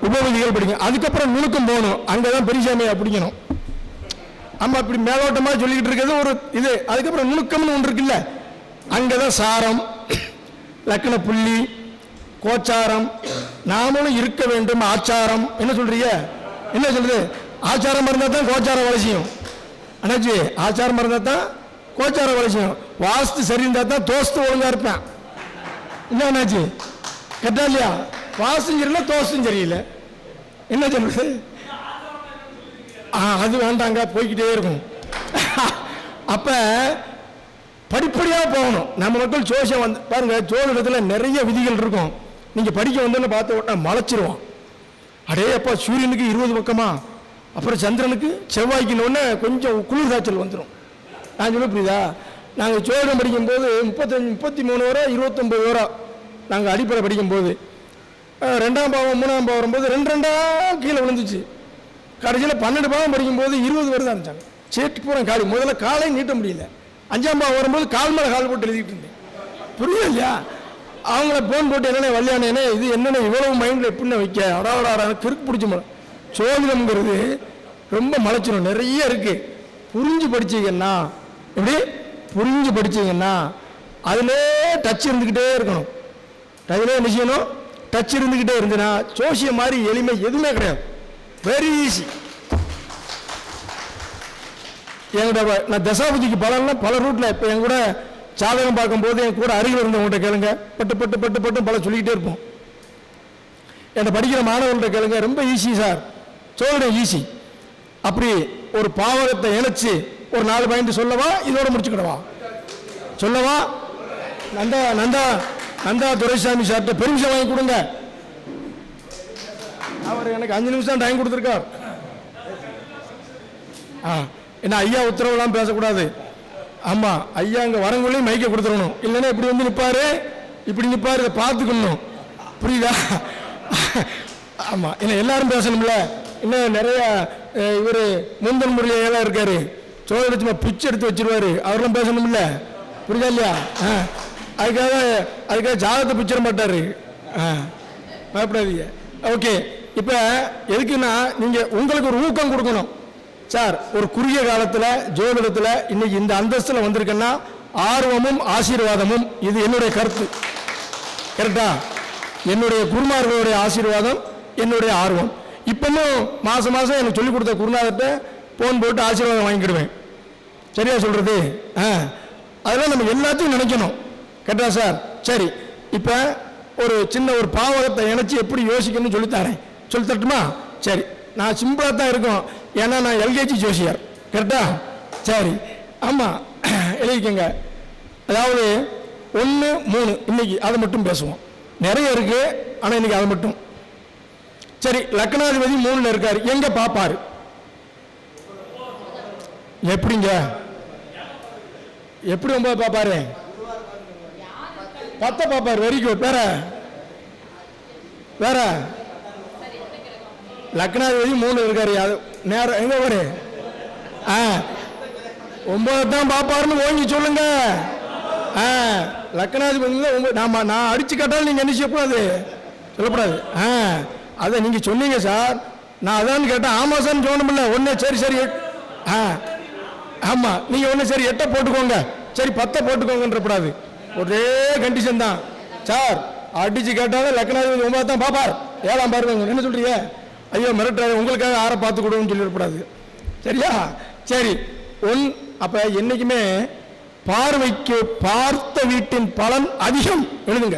உபவிதிகள் படிக்கணும். அதுக்கப்புறம் நுணுக்கம் போகணும், அங்கதான் பெரியசாமியை பிடிக்கணும். ஆமா, இப்படி மேலோட்டமா சொல்லிக்கிட்டு இருக்கிறது ஒரு இது. அதுக்கப்புறம் நுணுக்கம்னு ஒன்று இருக்குல்ல, அங்கதான் சாரம், லக்கண புள்ளி, கோச்சாரம், நாமளும் இருக்க வேண்டும், ஆச்சாரம். என்ன சொல்றீங்க? என்ன சொல்றது? ஆச்சாரம் இருந்தா தான் கோச்சாரம் வேலை செய்யும். அண்ணாச்சி, ஆச்சாரம் இருந்தா தான் கோச்சாரம் வேலை செய்யும். வாஸ்து சரி இருந்தா தான் தோஸ்து ஒழுங்கா இருப்பேன். என்ன அண்ணாச்சி, கரெக்டா இல்லையா? வாஸ்தும் சரியில்லை, தோஸ்தும் சரியில்லை. என்ன சொல்றது? அது வேண்டாங்க, போய்கிட்டே இருக்கும். அப்ப படிப்படியாக போகணும். நம்ம மக்கள் ஜோசியம் பாருங்க, ஜோதிடத்தில் நிறைய விதிகள் இருக்கும். நீங்க படிக்க வந்தோன்னு பார்த்த உடனே மலைச்சிருவோம். அடே அப்பா, சூரியனுக்கு 20 பக்கமா, அப்புறம் சந்திரனுக்கு செவ்வாய்க்குன்னு கொஞ்சம் குளிர் காய்ச்சல் வந்துடும். நான் சொல்ல புரியுதா? நாங்கள் ஜோதிடம் படிக்கும்போது 35, 33 வரை, 29 வரை நாங்கள் அடிப்படை படிக்கும்போது 2ஆம் பாவம் 3ஆம் பாவம் வரும்போது 2 கீழே விழுந்துச்சு. கடைசியில் 12 பாவம் படிக்கும்போது 20 வருதான் இருந்துச்சாங்க. சேட்டு பூரா காலி. முதல்ல காலை நீட்ட முடியல. 5ஆம் பாவம் வரும்போது கால் மேலே கால் போட்டு எழுதிட்டு இருந்தேன். புரியல இல்லையா? அவங்கள போன் போட்டு என்னென்ன வல்யானே, இது என்னென்ன இவ்வளவு மைண்டில் எப்படின்னு வைக்க அடாவடாட கிறுக்கு பிடிச்ச மலை. சோதிடம்ங்கிறது ரொம்ப மலைச்சிடும், நிறைய இருக்கு. புரிஞ்சு படிச்சீங்கன்னா, எப்படி புரிஞ்சு படிச்சீங்கன்னா அதிலே டச் இருந்துக்கிட்டே இருக்கணும். அதிலே என்ன செய்யணும்? டச் இருந்துக்கிட்டே இருந்துன்னா ஜோசியம் மாதிரி எளிமை எதுவுமே கிடையாது. Very easy. என்கிட்ட நான் தசாபதிக்கு பல ரூட்ல இப்போ என் கூட ஜாதகம் பார்க்கும்போது என் கூட அருகில் இருந்தவங்கள்ட்ட கேளுங்க, பட்டு பட்டு பட்டு பட்டு பல சொல்லிக்கிட்டே இருப்போம். என்னை படிக்கிற மாணவர்கள்ட்ட கேளுங்க, ரொம்ப ஈஸி சார், சொல்றேன் ஈஸி. அப்படி ஒரு பாவகத்தை இணைச்சு ஒரு 4 பாயிண்ட் சொல்லவா? இதோட முடிச்சுக்கிடவா? சொல்லவா? நந்தா துரைசாமி சார்ட்ட பெர்மிஷன் வாங்கி கொடுங்க. அவர் எனக்கு 5 நிமிஷம் டைம் கொடுத்துருக்கார். என்ன ஐயா உத்தரவுலாம் பேசக்கூடாது. ஆமா, ஐயா இங்க வரவங்களையும் மைக்க கொடுத்துடணும். இல்லைன்னா இப்படி நிற்பாரு, இப்படி நிற்பாரு, இதை பார்த்துக்கணும். புரியுதா? ஆமா, என்ன எல்லாரும் பேசணும்ல. இன்னும் நிறைய இவர் முந்தன் முறையெல்லாம் இருக்காரு, சோழ பிச்சு எடுத்து வச்சிருவாரு, அவரெல்லாம் பேசணும்ல. புரியுதா இல்லையா? அதுக்காக ஜாதகத்தை பிச்சிட மாட்டாரு, பயப்படாதீங்க. ஓகே, இப்ப எதுக்குன்னா நீங்க உங்களுக்கு ஒரு ஊக்கம் கொடுக்கணும். சார், ஒரு குறுகிய காலத்தில் ஜோதிடத்தில் இன்னைக்கு இந்த அந்தஸ்தில் வந்திருக்கேன்னா ஆர்வமும் ஆசீர்வாதமும். இது என்னுடைய கருத்து. கரெக்டா? என்னுடைய குருமார்களுடைய ஆசீர்வாதம், என்னுடைய ஆர்வம். இப்பவும் மாதம் மாதம் எனக்கு சொல்லிக் கொடுத்த குருநாதர்கிட்ட ஃபோன் போட்டு ஆசீர்வாதம் வாங்கிக்கிடுவேன். சரியா சொல்கிறது? அதெல்லாம் நம்ம எல்லாத்தையும் நினைக்கணும். கரெக்டா சார்? சரி, இப்போ ஒரு சின்ன ஒரு பாவகத்தை நினச்சி எப்படி யோசிக்கணும்னு சொல்லித்தரேன். சொல்லி தட்டுமா? சரி, நான் சிம்பிளாக தான் இருக்கும். ஏன்னா நான் எல்கேஜி ஜோசியர். கரெக்டா? சரி, ஆமாம், எழுதிக்கங்க. அதாவது 1, 3 இன்னைக்கு அதை மட்டும் பேசுவோம். நிறைய இருக்கு, ஆனால் இன்னைக்கு அதை மட்டும். சரி, லக்னாதிபதி 3ல் இருக்காரு. எங்க பாப்பாரு? எப்படிங்க? எப்படி 9 பாப்பாரு? 10 பாப்பாரு. Very good. வேற வேற லக்னாதிபதி 3 இருக்காரு. அது நேரம் எங்க பாரு? 9 தான் பாப்பாருன்னு ஓங்கி சொல்லுங்க. லக்னாதிபதி நான் அடிச்சு கேட்டாலும் நீங்க என்ன செய்யக்கூடாது, சொல்லக்கூடாது. அதை நீங்க சொன்னீங்க சார், நான் அதான் கேட்டேன். ஆமா சார் சொல்லணும்ல. ஒன்னு சரி சரி, ஆமா, நீங்க ஒன்னு சரி 8 போட்டுக்கோங்க, சரி 10 போட்டுக்கோங்கன்றப்படாது. ஒரே கண்டிஷன் தான் சார். அடிச்சு கேட்டாலும் லக்னாதிபதி 9 தான் பாப்பார். 7ஆம் பாருங்க. என்ன சொல்றீங்க? ஐயோ மிரட்டாரு, உங்களுக்காக 6 பார்த்து கொடுன்னு சொல்லிடக்கூடாது. சரியா? சரி, அப்ப என்னைக்குமே பார்வைக்கு பார்த்த வீட்டின் பலன் அதிகம். எழுதுங்க.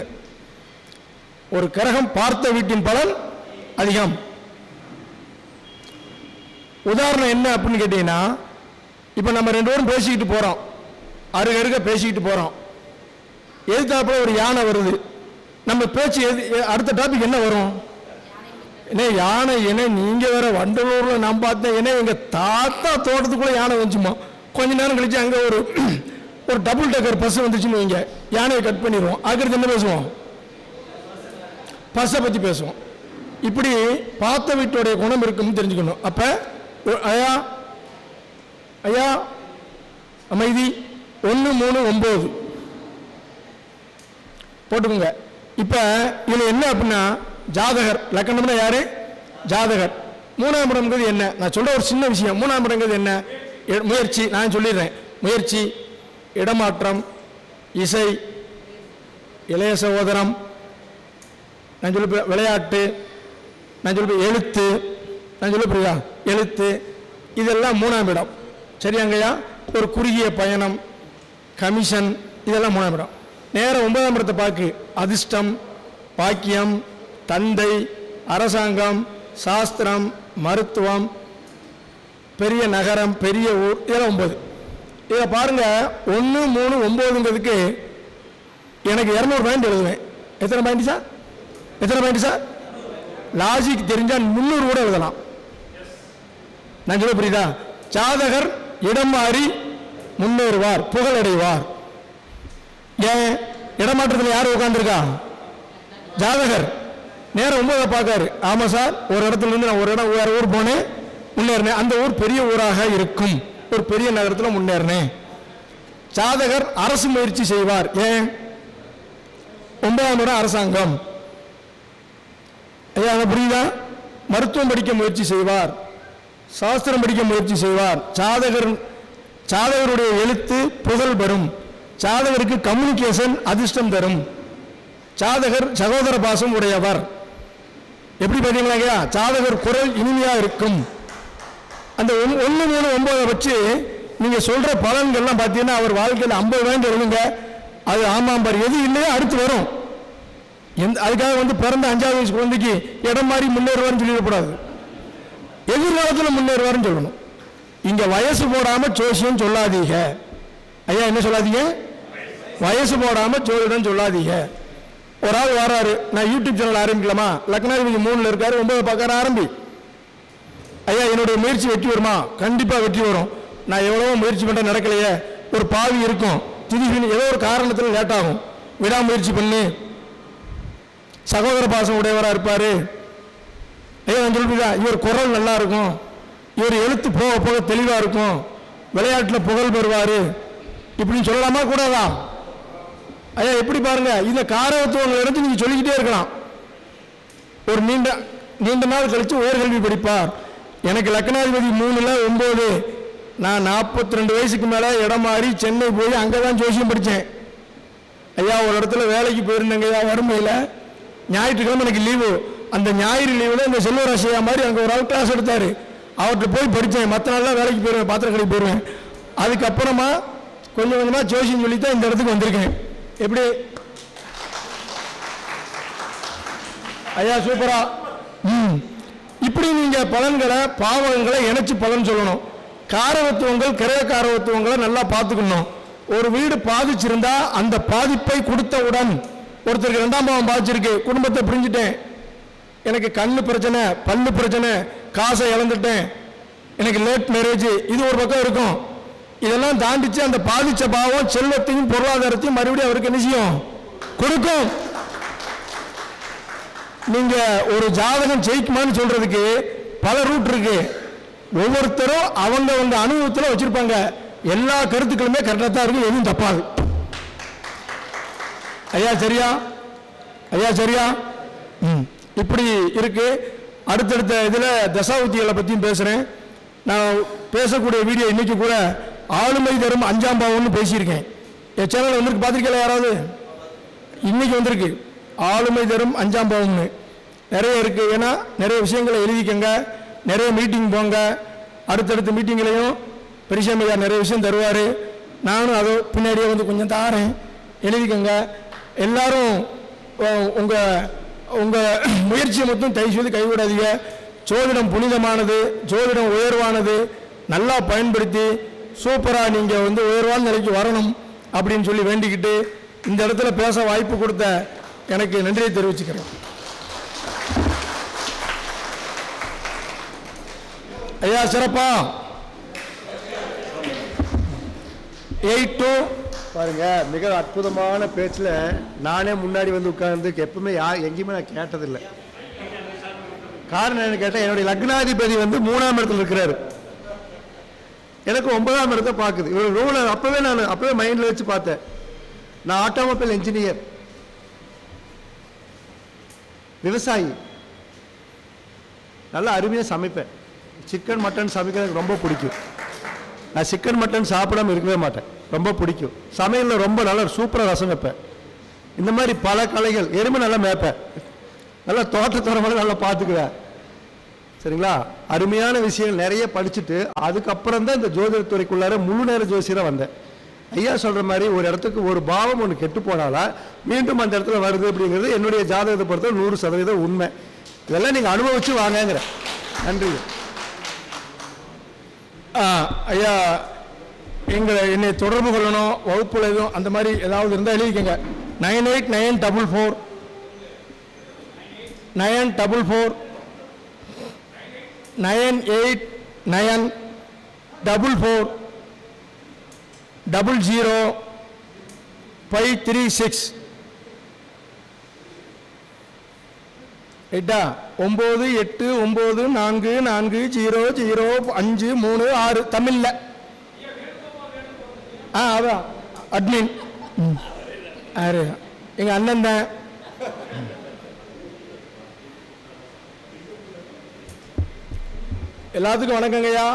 ஒரு கிரகம் பார்த்த வீட்டின் பலன் அதிகம். உதாரணம் என்ன அப்படின்னு கேட்டீங்கன்னா, இப்ப நம்ம 2 பேரும் பேசிக்கிட்டு போறோம், அருக பேசிக்கிட்டு போறோம். எதிர்த்தாப்புல ஒரு யானை வருது. நம்ம பேச்சு அடுத்த டாபிக் என்ன வரும்? என்ன யானை? என்ன நீங்க வேற வண்டலூர்ல நான் பார்த்தேன். என்ன எங்க தாத்தா தோட்டத்துக்குள்ள யானை வந்துச்சுமா. கொஞ்ச நேரம் கழிச்சு அங்க ஒரு டபுள் டேக்கர் பஸ் வந்துச்சுன்னு வைங்க, யானையை கட் பண்ணிடுவோம். அதுக்கு என்ன பேசுவோம்? பஸ்ஸை பத்தி பேசுவோம். இப்படி பார்த்த வீட்டுடைய குணம் இருக்குன்னு தெரிஞ்சுக்கணும். அப்ப ஐயா ஐயா அமைதி. 1, 3, 9 போட்டுக்கோங்க. இப்ப இதுல என்ன அப்படின்னா, ஜாதகர் லக்கணம்னா யாரு? ஜாதகர். 3ஆம் இடம்ங்கிறது என்ன? நான் சொல்ற ஒரு சின்ன விஷயம். 3ஆம் இடம்ங்கிறது என்ன? முயற்சி. நான் சொல்லிடுறேன். முயற்சி, இடமாற்றம், இசை, இளைய சகோதரம், நான் சொல்ல விளையாட்டு, நான் சொல்ல எழுத்து, நான் சொல்ல புரியுதா? எழுத்து, இதெல்லாம் 3ஆம் இடம். சரியாங்கய்யா? ஒரு குறுகிய பயணம், கமிஷன், இதெல்லாம் 3ஆம் இடம். நேரம் 9ஆம் இடத்தை பார்க்கு. அதிர்ஷ்டம், பாக்கியம், தந்தை, அரசாங்கம், சாஸ்திரம், மருத்துவம், பெரிய நகரம், பெரிய ஊர், இதெல்லாம் 9. இதை பாருங்க. 1, 3, 9ங்கிறதுக்கு எனக்கு 200 பாயிண்ட் எழுதுவேன். எத்தனை பாயிண்ட் சார்? எத்தனை பாயிண்ட் சார்? லாஜிக் தெரிஞ்சா 300 கூட எழுதலாம். நான் சொல்ல புரியுதா? ஜாதகர் இடம் மாறி முன்னேறுவார், புகழடைவார். ஏன்? இடமாற்றத்தில் யார் உட்காந்துருக்கா? ஜாதகர். நேரம் 9 பார்க்காரு. ஆமா சார், ஒரு இடத்துல இருந்து நான் ஒரு இடம் வேற ஊர் போனேன், முன்னேறினேன். அந்த ஊர் பெரிய ஊராக இருக்கும், ஒரு பெரிய நகரத்தில் முன்னேறினேன். ஜாதகர் அரசு முயற்சி செய்வார். ஏன்? 9ஆம் இடம் அரசாங்கம். ஐயா புரியுதா? மருத்துவம் படிக்க முயற்சி செய்வார், சாஸ்திரம் படிக்க முயற்சி செய்வார். ஜாதகருடைய எழுத்து புகழ் பெறும். ஜாதகருக்கு கம்யூனிகேஷன் அதிர்ஷ்டம் தரும். ஜாதகர் சகோதர பாசம் உடையவர். எப்படி பார்த்தீங்களா? ஜாதகர் குரல் இனிமையா இருக்கும். அந்த 1, 3, 9 வச்சு நீங்க சொல்ற பலன்கள்லாம் பார்த்தீங்கன்னா அவர் வாழ்க்கையில் 50 பாயிண்ட் எழுதுங்க. அது ஆமாம் பார், எது இல்லையோ அடுத்து வரும். அதுக்காக பிறந்த 5ஆவது வயசு குழந்தைக்கு இடம் மாறி முன்னேறுவார்னு சொல்லிடக்கூடாது. எதிர்காலத்தில் முன்னேறுவார்னு சொல்லணும். இங்க வயசு போடாம ஜோசியம் சொல்லாதீங்க. ஐயா என்ன சொல்லாதீங்க? வயசு போடாம ஜோதிடம் சொல்லாதீங்க. ஒரு ஆள் வராரு, நான் யூடியூப் சேனல் ஆரம்பிக்கலாமா? லக்னாதிபதி 3ல் இருக்காரு, 9 பார்க்க ஆரம்பி. ஐயா என்னுடைய முயற்சி வெற்றி வருமா? கண்டிப்பா வெற்றி வரும். நான் எவ்வளவோ முயற்சி பண்ற நடக்கலையே. ஒரு பாவி இருக்கும், திடீர்னு ஏதோ ஒரு காரணத்தில் லேட் ஆகும். விடாமுயற்சி பண்ணு, சகோதர பாசம் உடையவரா இருப்பாரு. ஐயா நான் சொல்லுதா, இவர் குரல் நல்லா இருக்கும், இவர் எழுத்து போக போக தெளிவா இருக்கும், விளையாட்டில் புகழ் பெறுவாரு, இப்படின்னு சொல்லலாமா கூடாதா? ஐயா எப்படி பாருங்க, இந்த காரகத்துவங்களை எடுத்து நீங்க சொல்லிக்கிட்டே இருக்கலாம். ஒரு நீண்ட நாள் கழிச்சு உயர்கல்வி படிப்பார். எனக்கு லக்னாதிபதி 3ல் 9 நான் 42 வயசுக்கு மேலே இடம் மாறி சென்னை போய் அங்கே தான் ஜோசியம் படித்தேன். ஐயா ஒரு இடத்துல வேலைக்கு போயிருந்தேங்க ஐயா, வறுமையில். ஞாயிற்றுக்கிழமை எனக்கு லீவு. அந்த ஞாயிறு லீவில் இந்த செல்வராசி ஐயா மாதிரி அங்கே ஒரு ஆள் கிளாஸ் எடுத்தார். அவர்கிட்ட போய் படித்தேன். மற்ற நாள்லாம் வேலைக்கு போயிடுவேன், பாத்திரம் கடைக்கு போயிடுவேன். அதுக்கப்புறமா கொஞ்சம் கொஞ்சமாக ஜோசியம் சொல்லி தான் இந்த இடத்துக்கு வந்திருக்கேன். எப்படி ஐயா சூப்பரா? இப்படி நீங்கள் பலன்களை பாவகங்களை இணைச்சி பலன் சொல்லணும். காரவத்துவங்கள் கிரக காரவத்துவங்களை நல்லா பார்த்துக்கணும். ஒரு வீடு பாதிச்சிருந்தா அந்த பாதிப்பை கொடுத்தவுடன், ஒருத்தருக்கு 2ஆம் பாவம் பாதிச்சிருக்கு, குடும்பத்தை பிரிஞ்சுட்டேன், எனக்கு கண்ணு பிரச்சனை, பல்லு பிரச்சனை, காசை இழந்துட்டேன், எனக்கு லேட் மேரேஜ், இது ஒரு பக்கம் இருக்கும். இதெல்லாம் தாண்டிச்சு அந்த பாதிச்ச பாவம் செல்வத்தையும் பொருளாதாரத்தையும் மறுபடியும் அவருக்கு என்ன செய்யும்? கொடுக்கும். நீங்க ஒரு ஜாதகம் ஜெயிக்குமான்னு சொல்றதுக்கு பல ரூட் இருக்கு. ஒவ்வொருத்தரும் அவங்க அனுபவத்தில் வச்சிருப்பாங்க. எல்லா கருத்துக்களுமே கரெக்டாக தான் இருக்கு, எதுவும் தப்பாது. ஐயா சரியா? ஐயா சரியா? இப்படி இருக்கு. அடுத்தடுத்த இதில் தசாவுத்திகளை பற்றியும் பேசுகிறேன். நான் பேசக்கூடிய வீடியோ இன்னைக்கு கூட ஆளுமை தரும் 5ஆம் பாவம்னு பேசியிருக்கேன். என் சேனல் வந்திருக்கு, பார்த்துருக்கல யாராவது? இன்னைக்கு வந்திருக்கு ஆளுமை தரும் 5ஆம் பாவம்னு. நிறைய இருக்குது. ஏன்னா நிறைய விஷயங்களை எழுதிக்கங்க, நிறைய மீட்டிங் போங்க. அடுத்தடுத்த மீட்டிங்லையும் பெரிசாமியா நிறைய விஷயம் தருவார். நானும் அதை பின்னாடியே வந்து கொஞ்சம் தாரேன், எழுதிக்கங்க. எல்லாரும் உங்கள் முயற்சியை மட்டும் தயவு செய்து கைவிடாதீங்க. ஜோதிடம் புனிதமானது, ஜோதிடம் உயர்வானது. நல்லா பயன்படுத்தி சூப்பராக நீங்கள் உயர்வான நிலைக்கு வரணும் அப்படின்னு சொல்லி வேண்டிக்கிட்டு இந்த இடத்துல பேச வாய்ப்பு கொடுத்த எனக்கு நன்றியை தெரிவிச்சுக்கிறேன். ஐயா சிறப்பா 8-2 பாருங்க, மிக அற்புதமான பேச்சில் நானே முன்னாடி உட்கார்ந்து எப்பவுமே எங்கேயுமே நான் கேட்டதில்லை. காரணம் என்னன்னு கேட்டால், என்னுடைய லக்னாதிபதி 3ஆம் இடத்துல இருக்கிறாரு, எனக்கு 9ஆம் இடத்தை பார்க்குது. இவர் ரூலை அப்பவே மைண்டில் வச்சு பார்த்தேன். நான் ஆட்டோமொபைல் இன்ஜினியர், விவசாயி, நல்லா அருமையாக சமைப்பேன். சிக்கன் மட்டன் சமைக்க எனக்கு ரொம்ப பிடிக்கும். நான் சிக்கன் மட்டன் சாப்பிடாம இருக்கவே மாட்டேன், ரொம்ப பிடிக்கும். சமையலில் ரொம்ப நல்லா சூப்பராக ரசம் வைப்பேன். இந்த மாதிரி பல கலைகள். எருமை நல்லா மேய்ப்பேன், நல்லா தோட்டத்தோரமாக நல்லா பார்த்துக்குவேன். சரிங்களா? அருமையான விஷயங்கள் நிறைய படிச்சுட்டு அதுக்கப்புறம் தான் இந்த ஜோதிடத்துறைக்குள்ளார முழு நேர ஜோசியராக வந்தேன். ஐயா சொல்கிற மாதிரி ஒரு இடத்துக்கு ஒரு பாவம் ஒன்று கெட்டு போனாலா மீண்டும் அந்த இடத்துல வருது அப்படிங்கிறது என்னுடைய ஜாதகத்தை பொறுத்த 100% உண்மை. இதெல்லாம் நீங்கள் அனுபவிச்சு வாங்கங்கிற. நன்றி ஐயா. என்னை தொடர்பு கொள்ளணும், வகுப்புல எதுவும் அந்த மாதிரி ஏதாவது இருந்தால் எழுதிக்கங்க. 9894 944 989 44 00 536 9894400536 தமிழ்ல. அதான் அட்மின் யாரு? எங்க அண்ணன் தான். எல்லாத்துக்கும் வணக்கங்கய்யா.